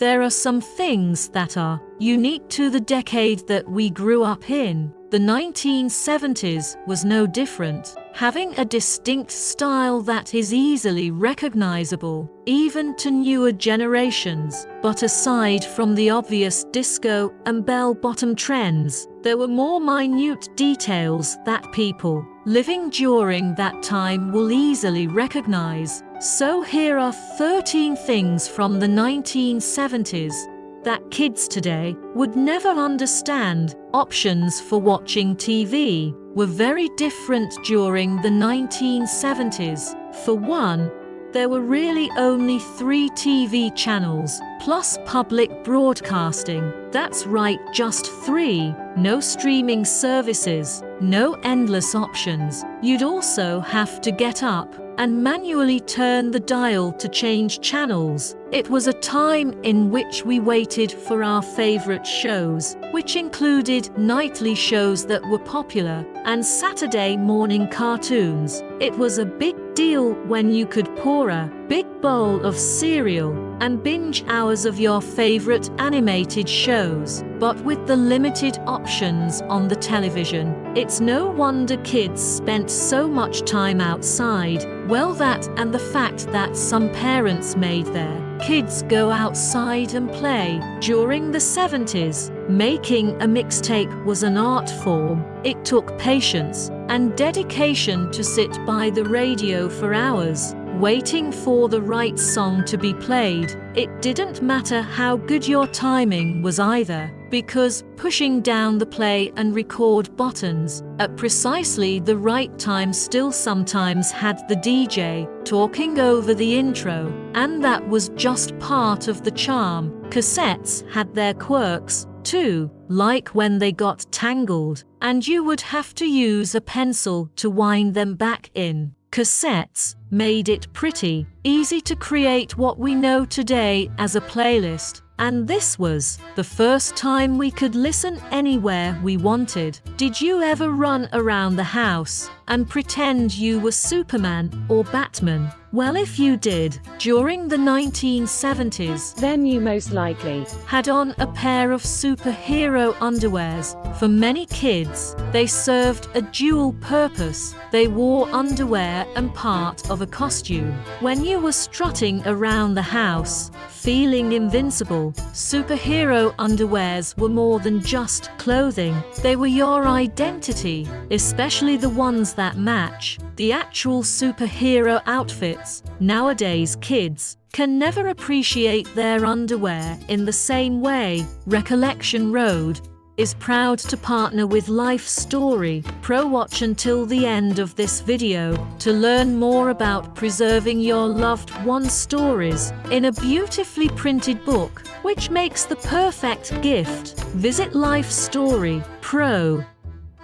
there are some things that are unique to the decade that we grew up in. The 1970s was no different, having a distinct style that is easily recognizable, even to newer generations. But aside from the obvious disco and bell-bottom trends, there were more minute details that people living during that time will easily recognize. So here are 13 things from the 1970s that kids today would never understand. Options for watching TV were very different during the 1970s. For one, there were really only 3 TV channels, plus public broadcasting. That's right, just 3. No streaming services, no endless options. You'd also have to get up and manually turn the dial to change channels. It was a time in which we waited for our favorite shows, which included nightly shows that were popular and Saturday morning cartoons. It was a big deal when you could pour a big bowl of cereal and binge hours of your favorite animated shows. But with the limited options on the television, it's no wonder kids spent so much time outside. Well, that and the fact that some parents made their kids go outside and play. During the 70s, making a mixtape was an art form. It took patience and dedication to sit by the radio for hours, waiting for the right song to be played. It didn't matter how good your timing was either, because pushing down the play and record buttons at precisely the right time still sometimes had the DJ talking over the intro, and that was just part of the charm. Cassettes had their quirks too, like when they got tangled, and you would have to use a pencil to wind them back in. Cassettes made it pretty easy to create what we know today as a playlist, and this was the first time we could listen anywhere we wanted. Did you ever run around the house and pretend you were Superman or Batman? Well, if you did, during the 1970s, then you most likely had on a pair of superhero underwears. For many kids, they served a dual purpose. They wore underwear and part of a costume. When you were strutting around the house, feeling invincible, superhero underwears were more than just clothing. They were your identity, especially the ones that match the actual superhero outfits. Nowadays, kids can never appreciate their underwear in the same way. Recollection Road is proud to partner with Life Story Pro. Watch until the end of this video to learn more about preserving your loved one's stories in a beautifully printed book, which makes the perfect gift. Visit Life Story Pro.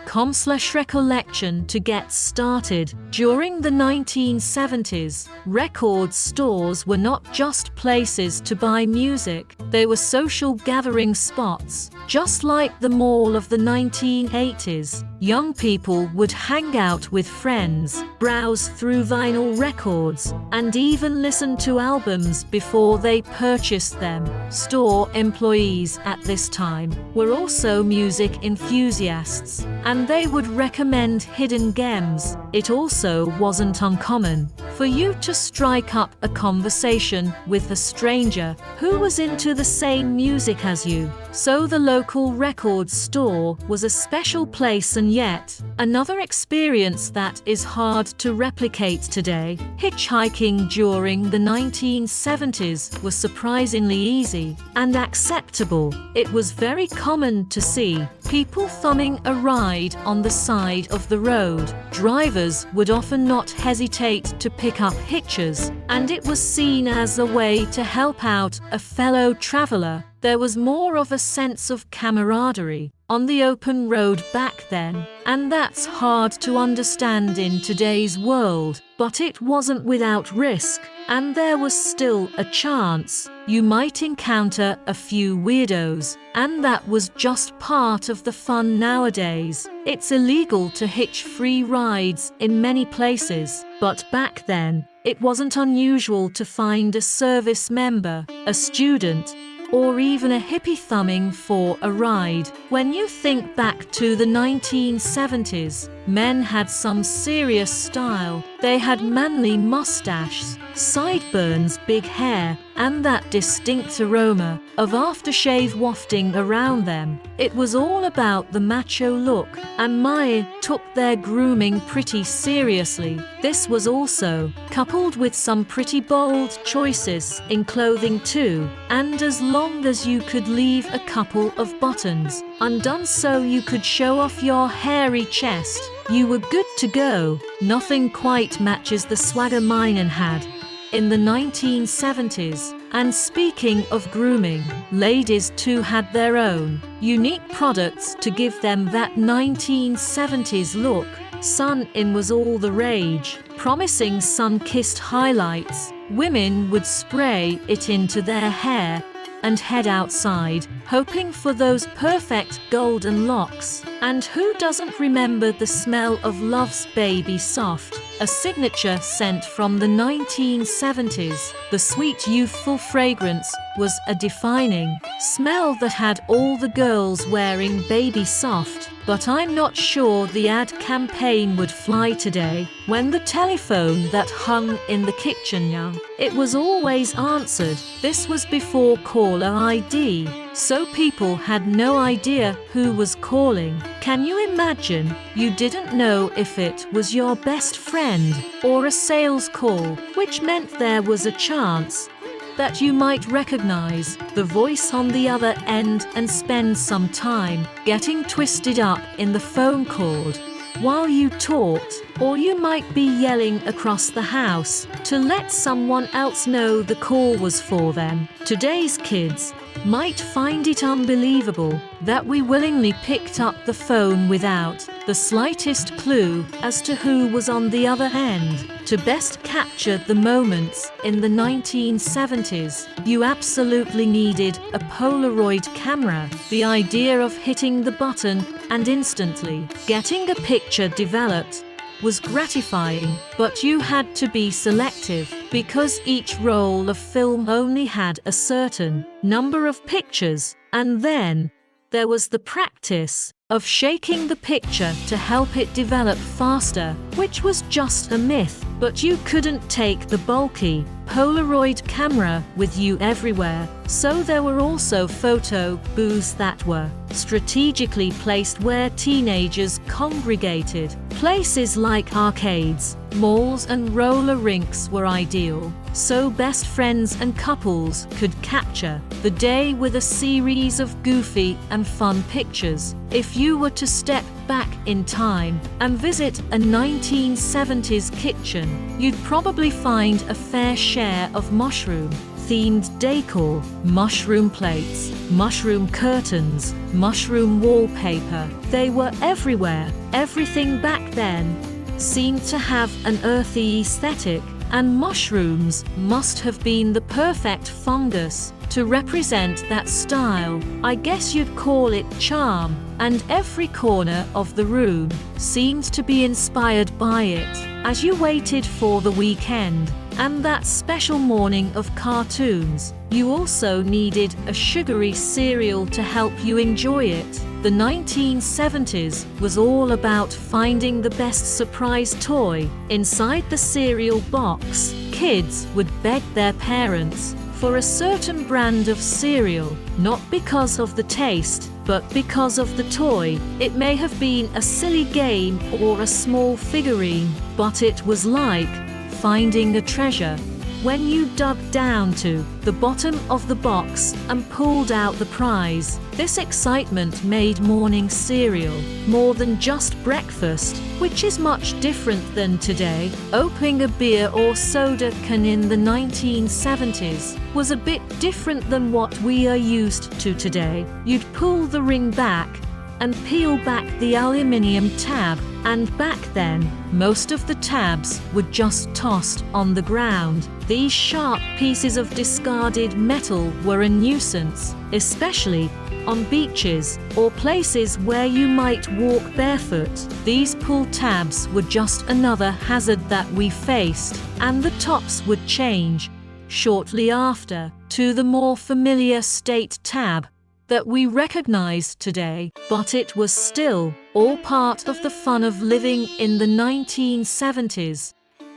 com/recollection to get started. During the 1970s, record stores were not just places to buy music, they were social gathering spots. Just like the mall of the 1980s, young people would hang out with friends, browse through vinyl records, and even listen to albums before they purchased them. Store employees at this time were also music enthusiasts, and they would recommend hidden gems. It also wasn't uncommon for you to strike up a conversation with a stranger who was into the same music as you. So the local record store was a special place, and yet another experience that is hard to replicate today. Hitchhiking during the 1970s was surprisingly easy and acceptable. It was very common to see people thumbing a ride on the side of the road. Drivers would often not hesitate to pick up hitchers, and it was seen as a way to help out a fellow traveler. There was more of a sense of camaraderie on the open road back then, and that's hard to understand in today's world. But it wasn't without risk, and there was still a chance you might encounter a few weirdos, and that was just part of the fun. Nowadays, it's illegal to hitch free rides in many places, but back then, it wasn't unusual to find a service member, a student, or even a hippie thumbing for a ride. When you think back to the 1970s, men had some serious style. They had manly mustaches, sideburns, big hair, and that distinct aroma of aftershave wafting around them. It was all about the macho look, and men took their grooming pretty seriously. This was also coupled with some pretty bold choices in clothing too, and as long as you could leave a couple of buttons undone so you could show off your hairy chest, you were good to go. Nothing quite matches the swagger mine had in the 1970s. And speaking of grooming, ladies too had their own unique products to give them that 1970s look. Sun-in was all the rage, promising sun-kissed highlights. Women would spray it into their hair and head outside, hoping for those perfect golden locks. And who doesn't remember the smell of Love's Baby Soft, a signature scent from the 1970s? The sweet, youthful fragrance was a defining smell that had all the girls wearing Baby Soft. But I'm not sure the ad campaign would fly today. When the telephone that hung in the kitchen rang, it was always answered. This was before caller ID, so people had no idea who was calling. Can you imagine? You didn't know if it was your best friend or a sales call, which meant there was a chance that you might recognize the voice on the other end and spend some time getting twisted up in the phone cord while you talked, or you might be yelling across the house to let someone else know the call was for them. Today's kids might find it unbelievable that we willingly picked up the phone without the slightest clue as to who was on the other end. To best capture the moments in the 1970s, you absolutely needed a Polaroid camera. The idea of hitting the button and instantly getting a picture developed was gratifying, but you had to be selective because each roll of film only had a certain number of pictures, and then there was the practice of shaking the picture to help it develop faster, which was just a myth. But you couldn't take the bulky Polaroid camera with you everywhere, so there were also photo booths that were strategically placed where teenagers congregated. Places like arcades, malls, and roller rinks were ideal, so best friends and couples could capture the day with a series of goofy and fun pictures. If you were to step back in time and visit a 1970s kitchen, you'd probably find a fair share of mushroom-themed decor, mushroom plates, mushroom curtains, mushroom wallpaper. They were everywhere. Everything back then seemed to have an earthy aesthetic, and mushrooms must have been the perfect fungus to represent that style. I guess you'd call it charm, and every corner of the room seemed to be inspired by it. As you waited for the weekend and that special morning of cartoons, you also needed a sugary cereal to help you enjoy it. The 1970s was all about finding the best surprise toy inside the cereal box. Kids would beg their parents for a certain brand of cereal, not because of the taste, but because of the toy. It may have been a silly game or a small figurine, but it was like finding a treasure. When you dug down to the bottom of the box and pulled out the prize, this excitement made morning cereal more than just breakfast, which is much different than today. Opening a beer or soda can in the 1970s was a bit different than what we are used to today. You'd pull the ring back and peel back the aluminium tab, and back then, most of the tabs were just tossed on the ground. These sharp pieces of discarded metal were a nuisance, especially on beaches or places where you might walk barefoot. These pull tabs were just another hazard that we faced, and the tops would change shortly after to the more familiar State tab that we recognize today, but it was still all part of the fun of living in the 1970s.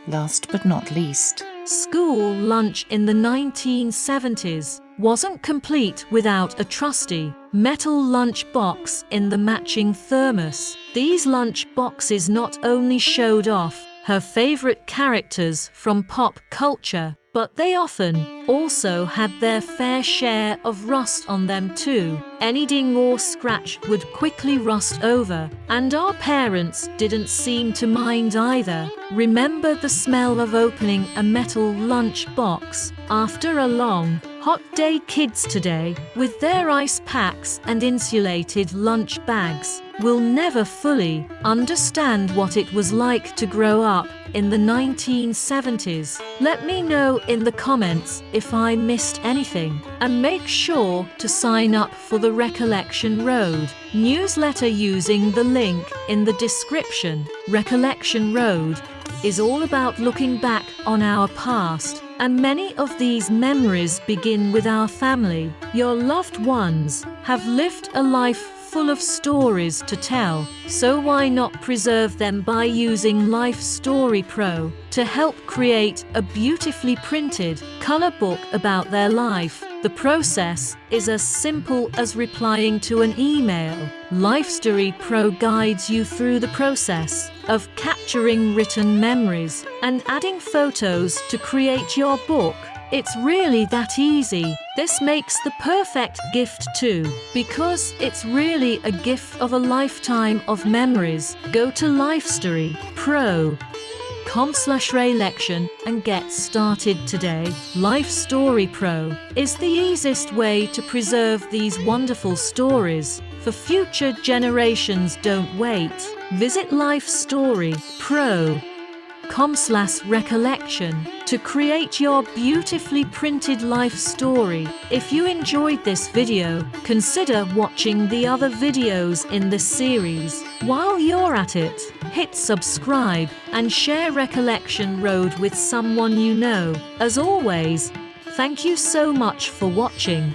Last but not least, School lunch in the 1970s wasn't complete without a trusty metal lunch box in the matching thermos. These lunch boxes not only showed off her favorite characters from pop culture, but they often also had their fair share of rust on them too. Any ding or scratch would quickly rust over, and our parents didn't seem to mind either. Remember the smell of opening a metal lunch box after a long, hot day? Kids today, with their ice packs and insulated lunch bags, will never fully understand what it was like to grow up in the 1970s. Let me know in the comments if I missed anything, and make sure to sign up for the Recollection Road newsletter using the link in the description. Recollection Road is all about looking back on our past, and many of these memories begin with our family. Your loved ones have lived a life full of stories to tell, so why not preserve them by using Life Story Pro to help create a beautifully printed color book about their life? The process is as simple as replying to an email. Life Story Pro guides you through the process of capturing written memories and adding photos to create your book. It's really that easy. This makes the perfect gift too, because it's really a gift of a lifetime of memories. Go to lifestorypro.com/reelection and get started today. Life Story Pro is the easiest way to preserve these wonderful stories for future generations. Don't wait. Visit lifestorypro.com/recollection to create your beautifully printed life story. If you enjoyed this video, consider watching the other videos in this series. While you're at it, hit subscribe and share Recollection Road with someone you know. As always, thank you so much for watching.